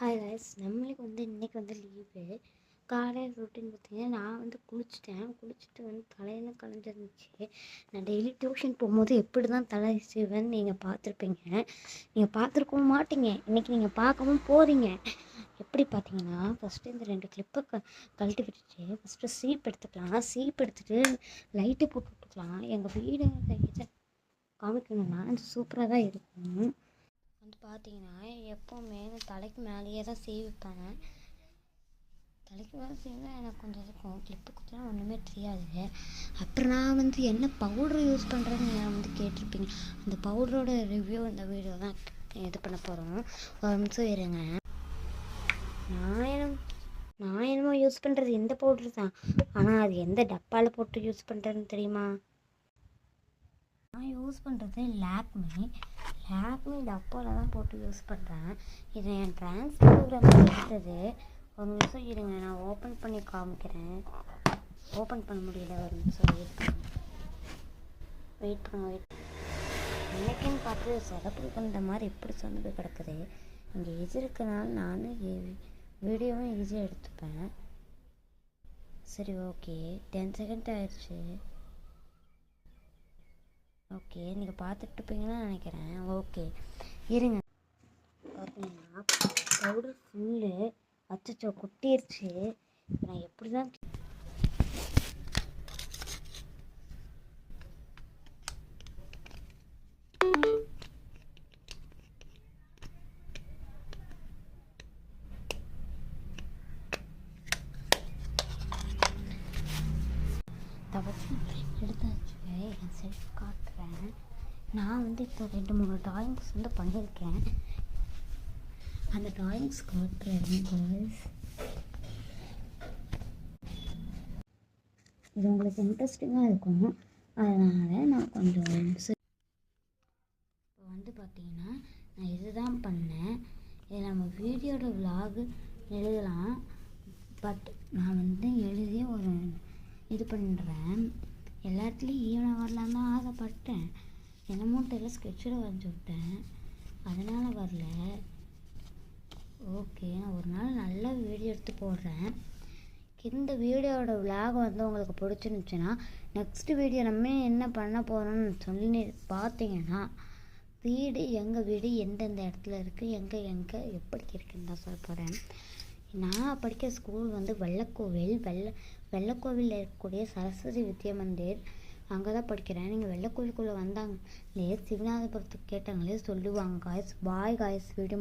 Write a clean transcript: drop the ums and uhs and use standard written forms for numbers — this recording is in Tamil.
ஹாய் கைஸ், நம்மளுக்கு இன்றைக்கி லீவு. காலையில் ரொட்டீன் பார்த்திங்கன்னா, நான் குளிச்சுட்டு தலையெல்லாம் கலைஞ்சிருந்துச்சு. நான் டெய்லி டியூஷன் போகும்போது எப்படி தான் தலை செய்வேன்னு நீங்கள் பார்த்துருப்பீங்க. நீங்கள் பார்த்துருக்கவும் மாட்டீங்க. இன்றைக்கி நீங்கள் பார்க்கவும் போகிறீங்க. எப்படி பார்த்தீங்கன்னா, ஃபஸ்ட்டு இந்த 2 கிளிப்பை கழட்டி விட்டுட்டு ஃபஸ்ட்டு சீப் எடுத்துக்கலாம். சீப் எடுத்துகிட்டு லைட்டு போட்டு விட்டுக்கலாம். எங்கள் வீடு காமிக்கணும்னா சூப்பராக தான் இருக்கும். பார்த்தீங்கன்னா, எப்போவுமே தலைக்கு மேலேயே தான் சீவிப்பேன். தலைக்கு மேலே சீவினா எனக்கு கொஞ்சம் இருக்கும். கிளிப்பு குத்தினா ஒன்றுமே தெரியாது. அப்புறம் நான் என்ன பவுட்ரு யூஸ் பண்ணுறேன்னு நீங்கள் கேட்டிருப்பீங்க. அந்த பவுடரோட ரிவ்யூ இந்த வீடியோ தான் இது பண்ண போகிறோம். ஒரு நிமிஷம் இருங்க. நான் என்னமோ யூஸ் பண்ணுறது இந்த பவுட்ரு தான். ஆனால் அது எந்த டப்பாவில் போட்டு யூஸ் பண்ணுறதுன்னு தெரியுமா? நான் யூஸ் பண்ணுறது லாக்மி டப்பாவில் தான் போட்டு யூஸ் பண்ணுறேன். இது என் ட்ரான்ஸ்போகிராமில் எடுத்தது. ஒரு நிமிஷம் இருங்க, நான் ஓப்பன் பண்ணி காமிக்கிறேன். ஓப்பன் பண்ண முடியல, ஒரு நிமிஷம் வெயிட் பண்ணுங்க. எனக்குன்னு பார்த்து சொதப்பல் பண்ணுற மாதிரி எப்படி சொன்னது கிடக்குது. இங்கே இது இருக்கனால நான் வீடியோவும் ஈஸியாக எடுத்துப்பேன். சரி, ஓகே, 10 செகண்ட் ஆயிடுச்சு. ஓகே, நீங்கள் பார்த்துட்ருப்பீங்கன்னு நினைக்கிறேன். ஓகே, இருங்க. பார்த்தீங்கன்னா பவுடர் ஃபுல்லு அச்சச்சோ கொட்டிருச்சு. நான் எப்படி தான் எடுத்தாச்சு. என் செல்ஃப் காட்டுறேன். நான் இப்போ 2-3 ட்ராயிங்ஸ் பண்ணியிருக்கேன். அந்த ட்ராயிங்ஸ் காட்டுறேன். இது உங்களுக்கு இன்ட்ரெஸ்டிங்காக இருக்கும். அதனால் நான் கொஞ்சம் இப்போ பார்த்தீங்கன்னா, நான் இதுதான் பண்ணேன். இதை நம்ம வீடியோட விலாக் எழுதலாம். பட் நான் எழுதி ஒரு இது பண்ணுறேன். எல்லாத்துலேயும் ஈவனாக வரலான்னு தான் ஆசைப்பட்டேன். என்னமோ தெரியல, ஸ்கெட்சில் வரைஞ்சி விட்டேன், அதனால் வரல. ஓகே, நான் ஒரு நாள் நல்ல வீடியோ எடுத்து போடுறேன். இந்த வீடியோவோட விலாக் உங்களுக்கு பிடிச்சிருந்துச்சுன்னா, நெக்ஸ்ட் வீடியோ நம்ம என்ன பண்ண போகிறோம்னு சொல்லி பார்த்தீங்கன்னா, எங்கள் வீடு எந்தெந்த இடத்துல இருக்குது, எங்கே எப்படி இருக்குன்னு தான் சொல்ல போகிறேன். நான் படிக்கிற ஸ்கூல் வெள்ளக்கோவிலில் இருக்கக்கூடிய சரஸ்வதி வித்யா மந்திர், அங்கே தான் படிக்கிறேன். நீங்கள் வெள்ளக்கோவிலுக்குள்ளே வந்தாங்களே சிவநாதபுரத்துக்கு கேட்டாங்களே சொல்லுவாங்க. Guys, bye guys, video